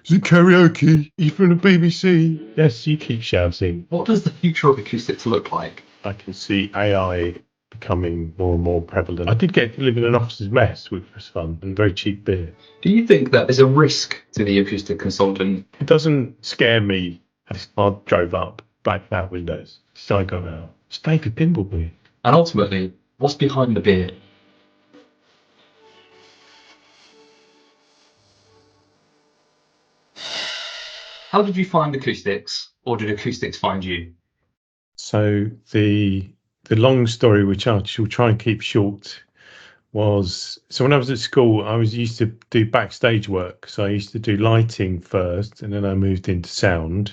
Is it karaoke? Are you from the BBC? Yes, you keep shouting. What does the future of acoustics look like? I can see AI becoming more and more prevalent. I did get to live in an officer's mess, which was fun, and very cheap beer. Do you think that there's a risk to the acoustic consultant? It doesn't scare me as I drove up, blacked out windows. So I got out. It's David Pimbleby. And ultimately, what's behind the beer? How did you find acoustics, or did acoustics find you? So the long story, which I shall try and keep short, was so when I was at school, I used to do backstage work. So I used to do lighting first, and then I moved into sound.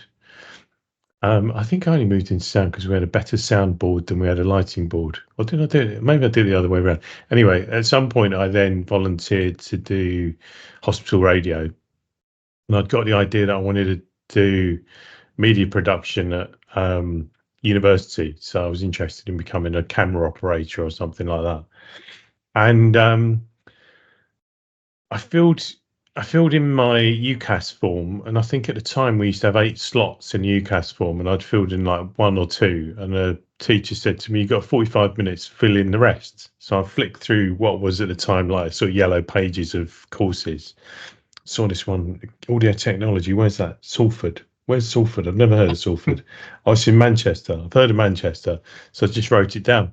I think I only moved into sound because we had a better sound board than we had a lighting board. Or did I do it? Maybe I did it the other way around. Anyway, at some point, I then volunteered to do hospital radio, and I'd got the idea that I wanted to do media production at university. So I was interested in becoming a camera operator or something like that. And I filled in my UCAS form, and I think at the time we used to have 8 slots in the UCAS form, and I'd filled in like 1 or 2, and a teacher said to me, "You've got 45 minutes, fill in the rest." So I flicked through what was at the time like sort of yellow pages of courses. Saw this one, audio technology. Where's that? Salford. Where's Salford? I've never heard of Salford. I was in Manchester. I've heard of Manchester, so I just wrote it down.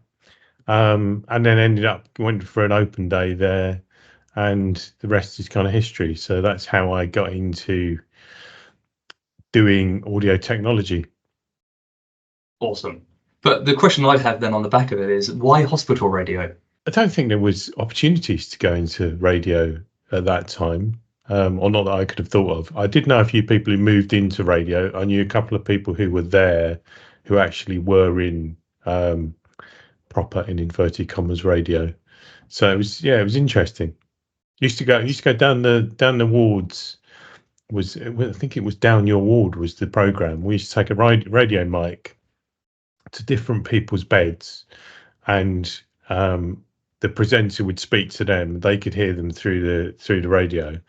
And then went for an open day there, and the rest is kind of history. So that's how I got into doing audio technology. Awesome. But the question I have then on the back of it is, why hospital radio? I don't think there was opportunities to go into radio at that time, or not that I could have thought of. I did know a few people who moved into radio. I knew a couple of people who were there who actually were in proper, in inverted commas, radio. So it was interesting. Used to go down the wards. I think it was Down Your Ward was the program. We used to take a radio mic to different people's beds, and the presenter would speak to them. They could hear them through the radio.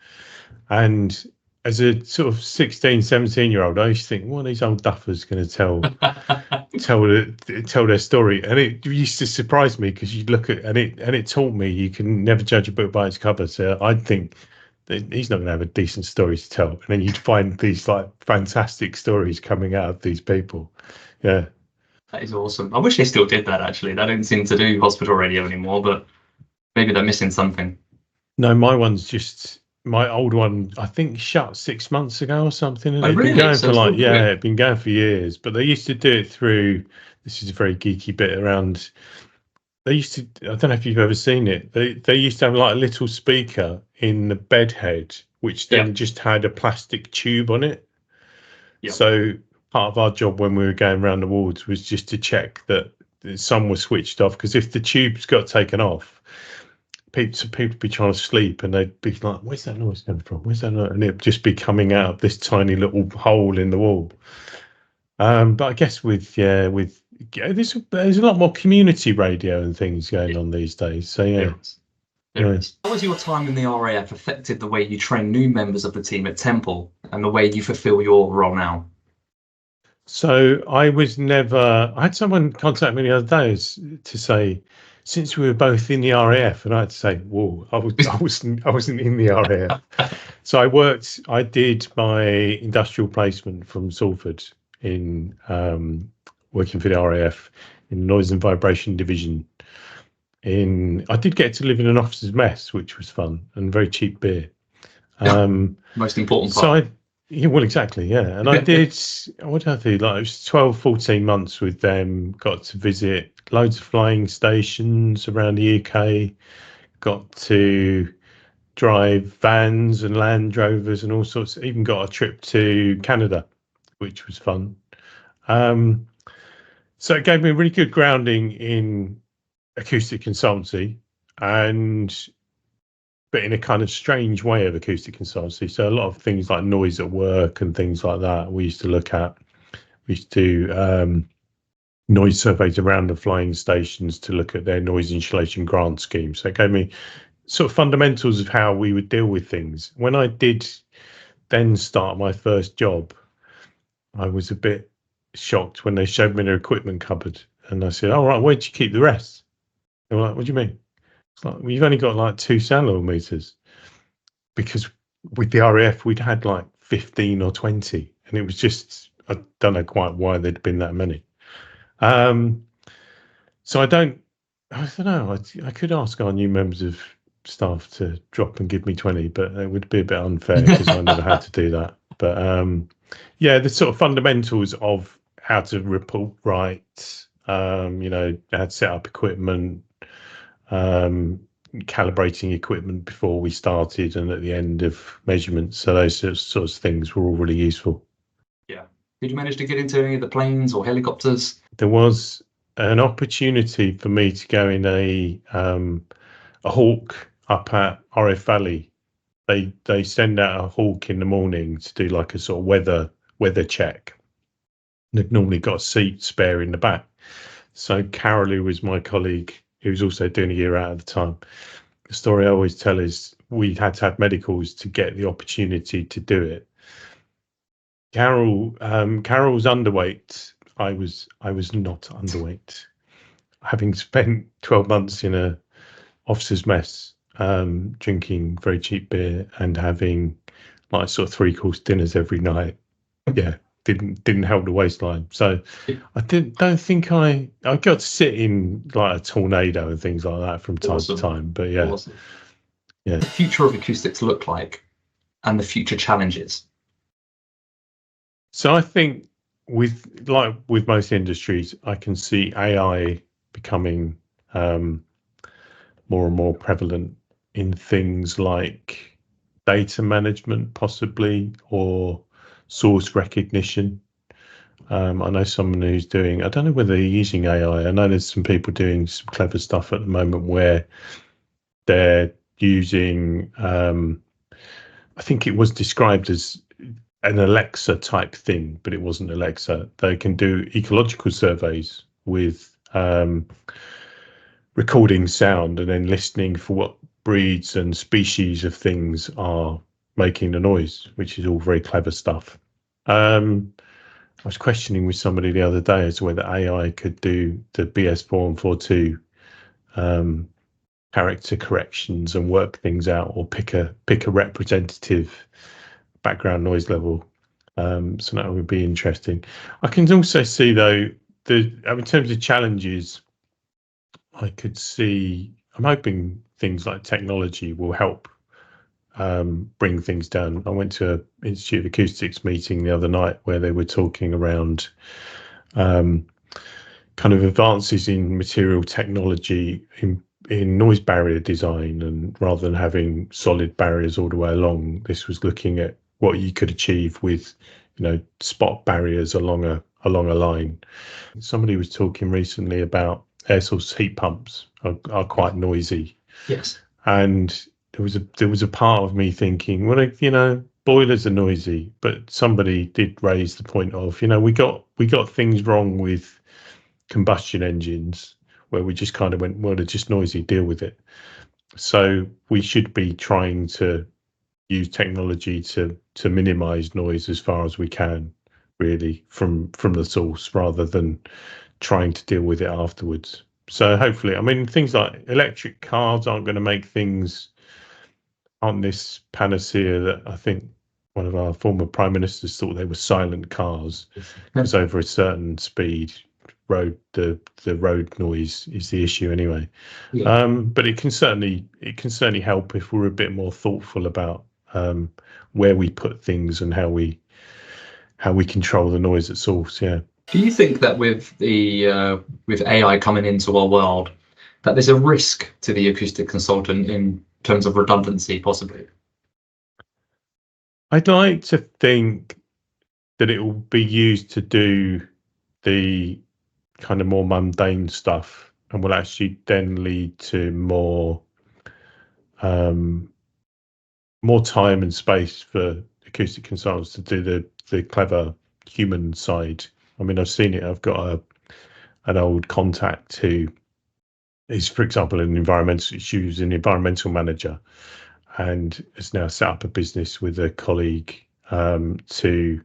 And as a sort of 16, 17-year-old, I used to think, what are these old duffers going to tell their story? And it used to surprise me, because you'd look at it taught me you can never judge a book by its cover. So I'd think that he's not going to have a decent story to tell, and then you'd find these like fantastic stories coming out of these people. Yeah, That is awesome. I wish they still did that, actually. They don't seem to do hospital radio anymore, but maybe they're missing something. No, my old one, I think, shut 6 months ago or something. And Oh, really? Been going So for it's still it'd been going for years. But they used to do it through. This is a very geeky bit around. They used to. I don't know if you've ever seen it. They used to have like a little speaker in the bed head, which then just had a plastic tube on it. Yeah. So part of our job when we were going around the wards was just to check that some were switched off, because if the tubes got taken off, people would be trying to sleep, and they'd be like, "Where's that noise coming from? Where's that noise?" And it'd just be coming out of this tiny little hole in the wall. But I guess there's a lot more community radio and things going on these days. So yeah. There is. How has your time in the RAF affected the way you train new members of the team at Temple and the way you fulfil your role now? So I had someone contact me the other day to say, since we were both in the RAF, and I had to say, whoa, I wasn't in the RAF. So I did my industrial placement from Salford in working for the RAF in the Noise and Vibration Division. I did get to live in an officer's mess, which was fun, and very cheap beer. Most important part. Well, exactly, yeah. And I did, what did I do? Like, it was 12, 14 months with them, got to visit loads of flying stations around the UK, got to drive vans and Land Rovers and all sorts, even got a trip to Canada, which was fun. So it gave me a really good grounding in acoustic consultancy, but in a kind of strange way of acoustic consultancy. So a lot of things like noise at work and things like that we used to look at. We used to do noise surveys around the flying stations to look at their noise insulation grant scheme. So it gave me sort of fundamentals of how we would deal with things. When I did then start my first job, I was a bit shocked when they showed me their equipment cupboard, and I said, "All right, where'd you keep the rest?" They were like, "What do you mean?" It's like, "Well, you've only got like 2 sound level meters," because with the RAF we'd had like 15 or 20, and it was just, I don't know quite why there'd been that many. So I don't know. I could ask our new members of staff to drop and give me 20, but it would be a bit unfair because I never had to do that. But yeah, the sort of fundamentals of how to report right, how to set up equipment, calibrating equipment before we started and at the end of measurements. So those sorts of things were all really useful. Yeah. Did you manage to get into any of the planes or helicopters? There was an opportunity for me to go in a Hawk up at RF Valley. They send out a Hawk in the morning to do like a sort of weather check. They've normally got a seat spare in the back. So Carol, who was my colleague, who was also doing a year out at the time, the story I always tell is we had to have medicals to get the opportunity to do it. Carol was underweight. I was not underweight. Having spent 12 months in a officer's mess, drinking very cheap beer and having like sort of 3-course dinners every night, yeah, didn't help the waistline. So I don't think I got to sit in like a tornado and things like that from time to time. But yeah, awesome. Yeah. The future of acoustics look like, and the future challenges. So I think with most industries, I can see AI becoming more and more prevalent in things like data management, possibly, or source recognition. I know someone who's doing, I don't know whether they're using AI. I know there's some people doing some clever stuff at the moment where they're using, I think it was described as an Alexa type thing, but it wasn't Alexa. They can do ecological surveys with recording sound and then listening for what breeds and species of things are making the noise, which is all very clever stuff. I was questioning with somebody the other day as to whether AI could do the BS4 and 42 character corrections and work things out, or pick a representative background noise level. So that would be interesting. I can also see though, in terms of challenges, I could see, I'm hoping things like technology will help bring things down. I went to an Institute of Acoustics meeting the other night where they were talking around kind of advances in material technology in noise barrier design, and rather than having solid barriers all the way along, this was looking at what you could achieve with, spot barriers along a line. Somebody was talking recently about air source heat pumps are quite noisy. Yes. And there was a part of me thinking, well, boilers are noisy, but somebody did raise the point of, we got things wrong with combustion engines where we just kind of went, well, they're just noisy, deal with it. So we should be trying to use technology to minimize noise as far as we can, really, from the source, rather than trying to deal with it afterwards. So hopefully, I mean, things like electric cars aren't this panacea that I think one of our former prime ministers thought they were silent cars, because over a certain speed, the road noise is the issue anyway. Yeah. But it can certainly help if we're a bit more thoughtful about where we put things and how we control the noise at source. Yeah. Do you think that with AI coming into our world, that there's a risk to the acoustic consultant in terms of redundancy, possibly? I'd like to think that it will be used to do the kind of more mundane stuff, and will actually then lead to more time and space for acoustic consultants to do the clever human side. I mean, I've seen it. I've got an old contact who is, for example, she was an environmental manager, and has now set up a business with a colleague to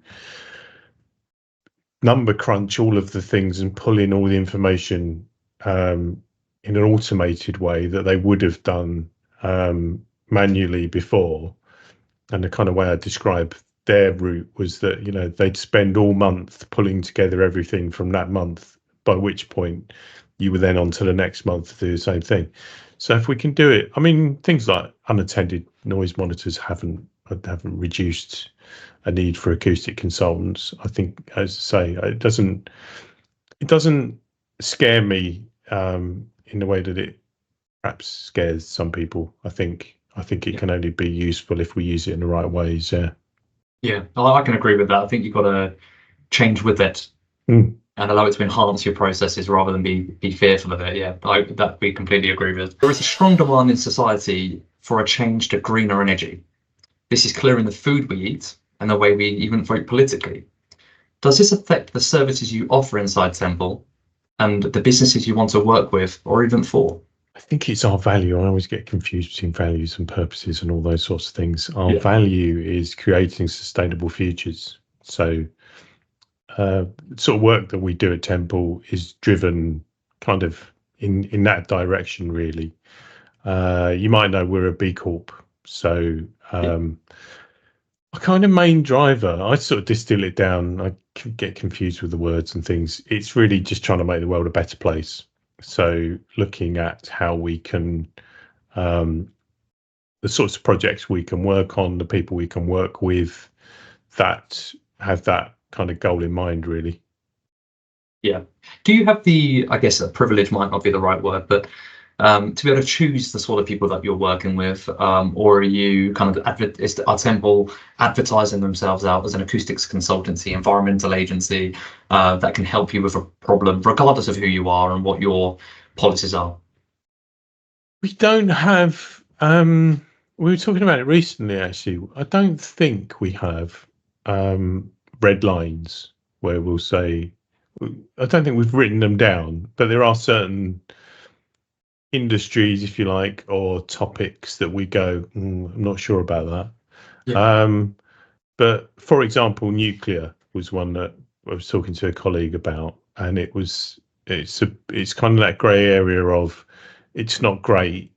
number crunch all of the things and pull in all the information in an automated way that they would have done manually before. And the kind of way I describe their route was that, you know, they'd spend all month pulling together everything from that month, by which point you were then on to the next month to do the same thing. So if we can do it, I mean, things like unattended noise monitors haven't reduced a need for acoustic consultants. I think, as I say, it doesn't scare me in the way that it perhaps scares some people. I think it can only be useful if we use it in the right ways. Yeah, I can agree with that. I think you've got to change with it and allow it to enhance your processes rather than be fearful of it. Yeah, that we completely agree with. There is a strong demand in society for a change to greener energy. This is clear in the food we eat and the way we even vote politically. Does this affect the services you offer inside Temple and the businesses you want to work with or even for? I think it's our value. I always get confused between values and purposes and all those sorts of things. Our value is creating sustainable futures. So sort of work that we do at Temple is driven kind of in that direction, really. You might know we're a B Corp. So our kind of main driver, I sort of distill it down. I get confused with the words and things. It's really just trying to make the world a better place. So looking at how we can, the sorts of projects we can work on, the people we can work with, that have that kind of goal in mind, really. Yeah. Do you have the, I guess a privilege might not be the right word, but to be able to choose the sort of people that you're working with, or are you kind of, is our Temple advertising themselves out as an acoustics consultancy, environmental agency that can help you with a problem, regardless of who you are and what your policies are? We don't have, we were talking about it recently, actually. I don't think we have red lines where we'll say, I don't think we've written them down, but there are certain industries, if you like, or topics that we go, I'm not sure about that. Yeah. But for example, nuclear was one that I was talking to a colleague about, and it's kind of that grey area of it's not great,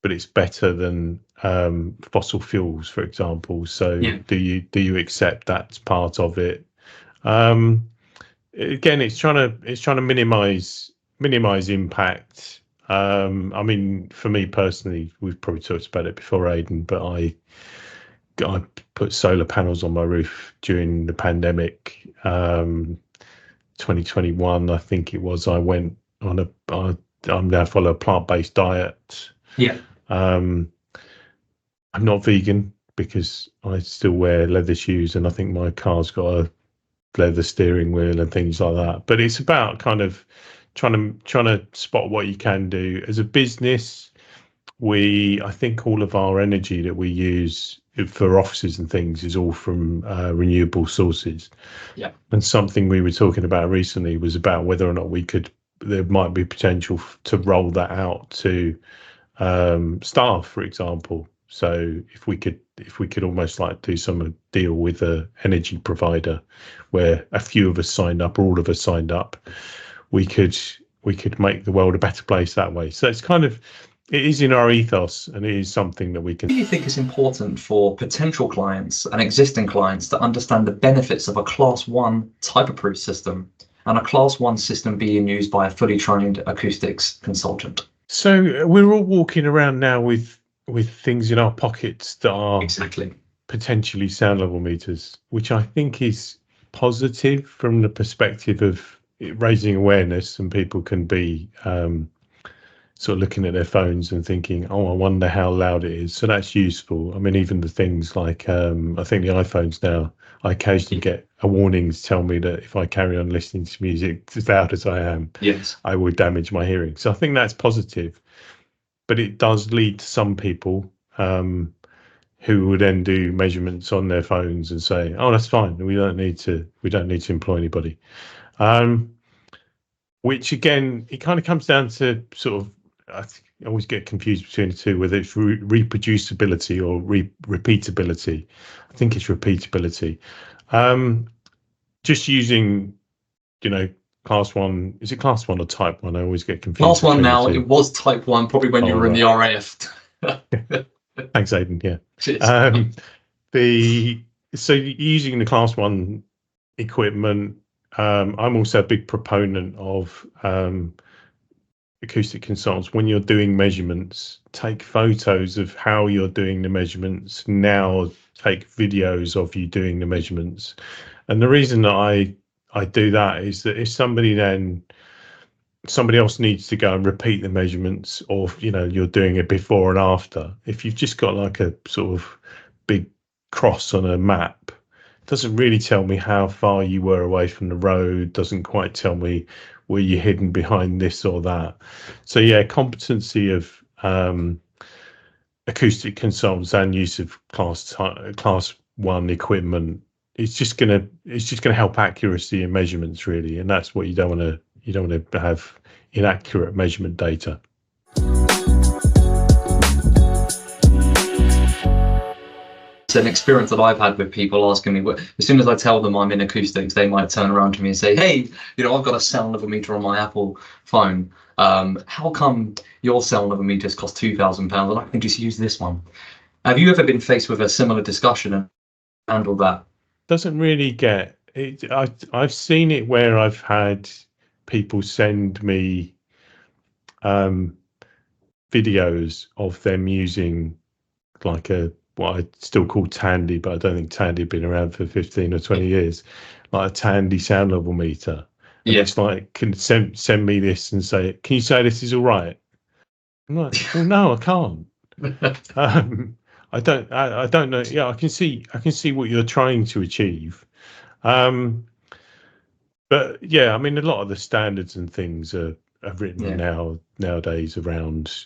but it's better than fossil fuels, for example. So do you accept that's part of it? Again, it's trying to minimize impact. I mean, for me personally, we've probably talked about it before, Aidan, but I put solar panels on my roof during the pandemic. 2021, I think it was. I went on I'm now follow a plant-based diet. Yeah. I'm not vegan because I still wear leather shoes, and I think my car's got a leather steering wheel and things like that. But it's about kind of trying to spot what you can do as a business. I think all of our energy that we use for offices and things is all from renewable sources. Yeah. And something we were talking about recently was about whether or not there might be potential to roll that out to staff, for example. So if we could almost like do some deal with a energy provider where a few of us signed up or all of us signed up, we could make the world a better place that way. So it's kind of, it is in our ethos, and it is something that we can. Do you think it's important for potential clients and existing clients to understand the benefits of a Class 1 type-approved system and a Class 1 system being used by a fully trained acoustics consultant? So we're all walking around now with things in our pockets that are potentially sound level meters, which I think is positive from the perspective of raising awareness, and people can be sort of looking at their phones and thinking, oh, I wonder how loud it is. So that's useful. I mean, even the things like I think the iPhones now, I occasionally get a warning to tell me that if I carry on listening to music as loud as I am, I will damage my hearing. So I think that's positive. But it does lead to some people who would then do measurements on their phones and say, "Oh, that's fine. We don't need to employ anybody." Which again, it kind of comes down to sort of always get confused between the two, whether it's reproducibility or repeatability. I think it's repeatability. Just using, class one. Is it class one or type one? I always get confused. Class one now. It was type one, probably when you were in the RAF. Thanks, Aidan. Yeah. Cheers. So using the class one equipment, I'm also a big proponent of acoustic consultants. When you're doing measurements, take photos of how you're doing the measurements. Now take videos of you doing the measurements. And the reason that I do that is that if somebody else needs to go and repeat the measurements, or you're doing a before and after, if you've just got like a sort of big cross on a map, it doesn't really tell me how far you were away from the road, doesn't quite tell me were you hidden behind this or that. So yeah, competency of acoustic consultants and use of class one equipment, it's just gonna help accuracy in measurements, really, and that's what you don't want to have inaccurate measurement data. It's an experience that I've had with people asking me, as soon as I tell them I'm in acoustics, they might turn around to me and say, hey, I've got a sound level meter on my Apple phone. How come your sound level meters cost £2,000 and I can just use this one? Have you ever been faced with a similar discussion and handled that? Doesn't really get it. I've seen it where I've had people send me videos of them using like what I still call Tandy, but I don't think Tandy had been around for 15 or 20 years, like a Tandy sound level meter. And it's like, can send me this and say, can you say this is all right? I'm like, well, no, I can't. I don't know. Yeah, I can see what you're trying to achieve. But yeah, I mean, a lot of the standards and things are written nowadays around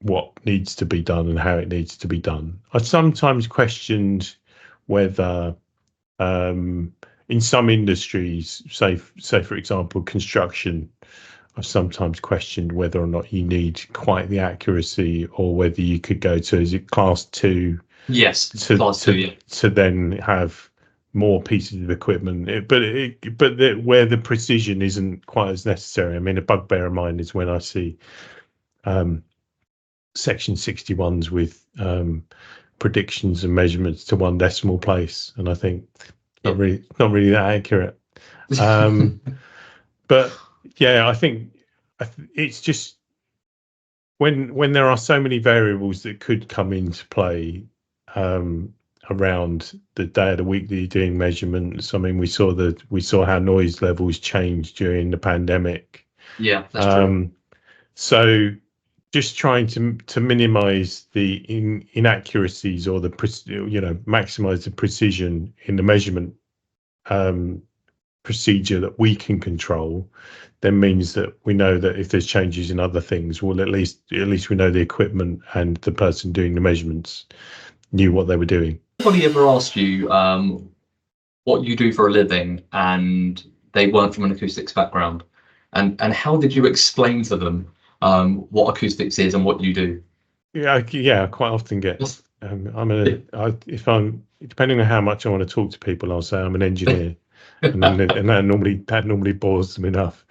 what needs to be done and how it needs to be done. I sometimes questioned whether in some industries, say for example, construction, I've sometimes questioned whether or not you need quite the accuracy, or whether you could go to, is it class 2? Yes, class 2, yeah. To then have more pieces of equipment, where the precision isn't quite as necessary. I mean, a bugbear of mine is when I see section 61s with predictions and measurements to 1 decimal place, and I think not really that accurate. But yeah, I think it's just when there are so many variables that could come into play around the day of the week that you're doing measurements. I mean, we saw how noise levels changed during the pandemic. Yeah, that's true. So just trying to minimize the inaccuracies, or maximize the precision in the measurement procedure that we can control, then means that we know that if there's changes in other things, well, at least we know the equipment and the person doing the measurements knew what they were doing. Anybody ever asked you what you do for a living and they weren't from an acoustics background, and how did you explain to them what acoustics is and what you do? Yeah, I quite often get. If I'm depending on how much I want to talk to people, I'll say I'm an engineer, and that normally bores them enough.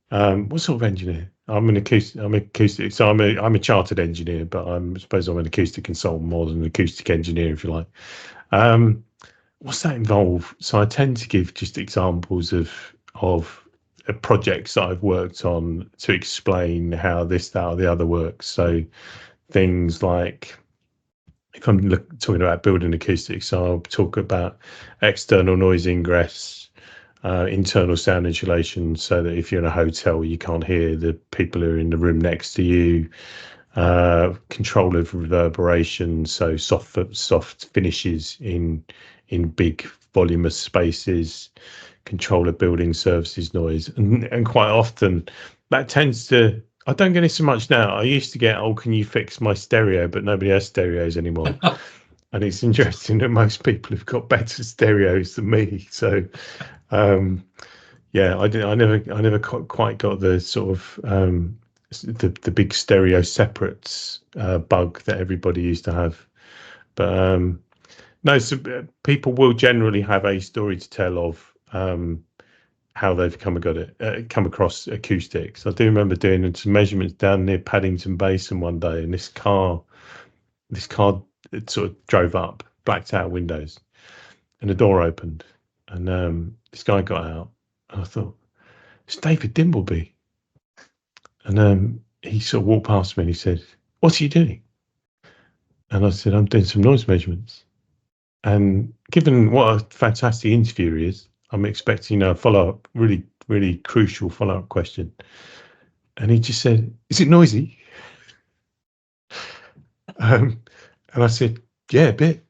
What sort of engineer? I'm acoustic. So I'm a chartered engineer, but I suppose I'm an acoustic consultant more than an acoustic engineer, if you like. What's that involve? So I tend to give just examples of projects that I've worked on to explain how this, that, or the other works. So things like, if I'm talking about building acoustics, I'll talk about external noise ingress, internal sound insulation, so that if you're in a hotel, you can't hear the people who are in the room next to you. Control of reverberation, so soft finishes in big voluminous spaces. Control of building services noise, and quite often that tends to. I don't get it so much now. I used to get, can you fix my stereo? But nobody has stereos anymore. And it's interesting that most people have got better stereos than me. So, yeah, I never quite got the sort of the big stereo separates bug that everybody used to have. But no, so people will generally have a story to tell of how they've come across acoustics. I do remember doing some measurements down near Paddington Basin one day, and this car it sort of drove up, blacked out windows, and the door opened, and this guy got out, and I thought, it's David Dimbleby. And he sort of walked past me and he said, "What are you doing?" And I said, "I'm doing some noise measurements." And given what a fantastic interviewer he is, I'm expecting a follow-up, really, really crucial follow-up question. And he just said, "Is it noisy?" And I said, "Yeah, a bit."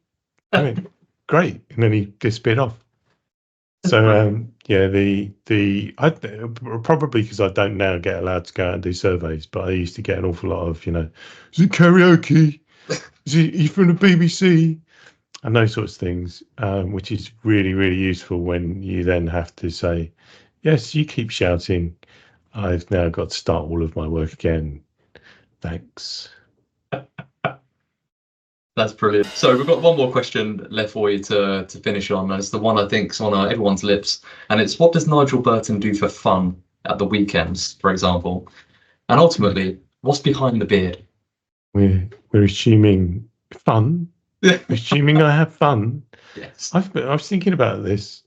I mean, great. And then he disappeared off. So yeah, I probably because I don't now get allowed to go out and do surveys, but I used to get an awful lot of, is it karaoke? Are you from the BBC? And those sorts of things, which is really, really useful when you then have to say, yes, you keep shouting. I've now got to start all of my work again. Thanks. That's brilliant. So we've got one more question left for you to finish on. It's the one I think is on everyone's lips, and it's, what does Nigel Burton do for fun at the weekends, for example? And ultimately, what's behind the beard? We're assuming fun. Assuming I have fun. Yes. I was thinking about this.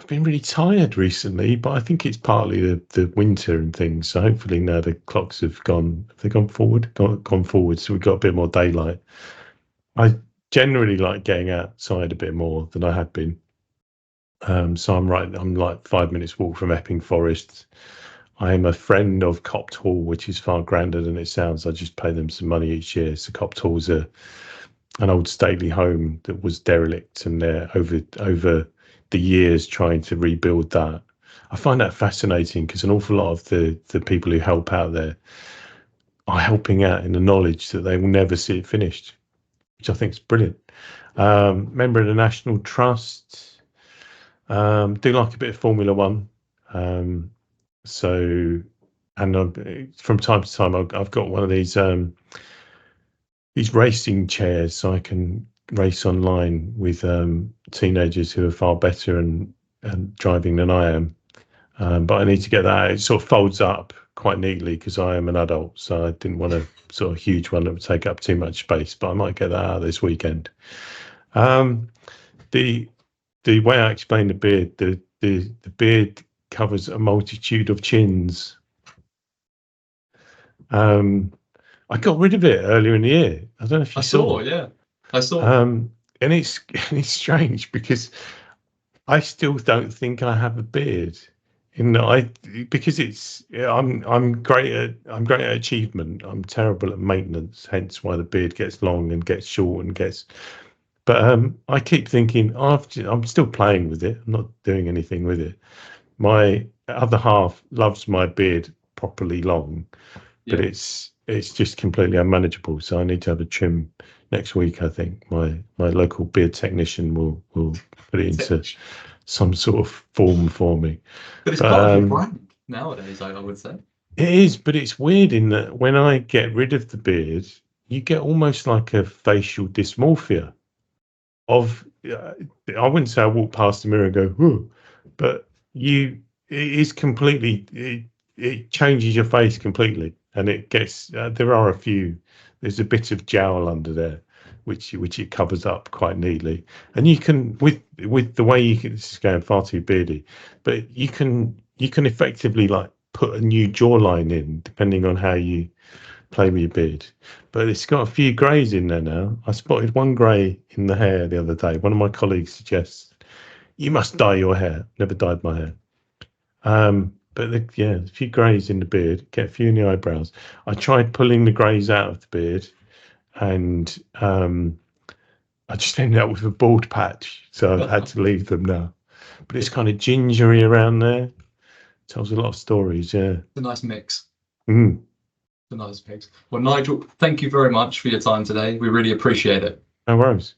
I've been really tired recently, but I think it's partly the winter and things. So hopefully now the clocks have gone. Have they gone forward? Gone forward. So we've got a bit more daylight. I generally like getting outside a bit more than I had been. So I'm like 5 minutes walk from Epping Forest. I am a friend of Copt Hall, which is far grander than it sounds. I just pay them some money each year. So Copt Hall's an old stately home that was derelict, and they're over the years trying to rebuild that. I find that fascinating because an awful lot of the people who help out there are helping out in the knowledge that they will never see it finished, which I think is brilliant. Member of the National Trust. Do like a bit of Formula One. So, and from time to time, I've got one of these racing chairs, so I can race online with teenagers who are far better and driving than I am. But I need to get that. It sort of folds up quite neatly because I am an adult, so I didn't want a sort of huge one that would take up too much space. But I might get that out this weekend. The way I explain the beard, the beard covers a multitude of chins. I got rid of it earlier in the year. I don't know if you saw. Yeah, I saw. And it's strange because I still don't think I have a beard. Because I'm great at achievement. I'm terrible at maintenance. Hence why the beard gets long and gets short and gets. But I keep thinking, I'm still playing with it. I'm not doing anything with it. My other half loves my beard properly long, but it's just completely unmanageable. So I need to have a trim next week. I think my local beard technician will put it into some sort of form for me. But it's part of your brand nowadays, I would say. It is, but it's weird in that when I get rid of the beard, you get almost like a facial dysmorphia. I wouldn't say I walk past the mirror and go, whoa, but it is completely, it changes your face completely. And it gets, there's a bit of jowl under there, which it covers up quite neatly. And you can, with the way this is going far too beardy, but you can effectively like put a new jawline in, depending on how you play with your beard. But it's got a few greys in there now. I spotted one grey in the hair the other day. One of my colleagues suggests, you must dye your hair. Never dyed my hair. But a few greys in the beard, get a few in the eyebrows. I tried pulling the greys out of the beard, and I just ended up with a bald patch. So I've had to leave them now. But it's kind of gingery around there. Tells a lot of stories, yeah. It's a nice mix. Mm. A nice mix. Well, Nigel, thank you very much for your time today. We really appreciate it. No worries.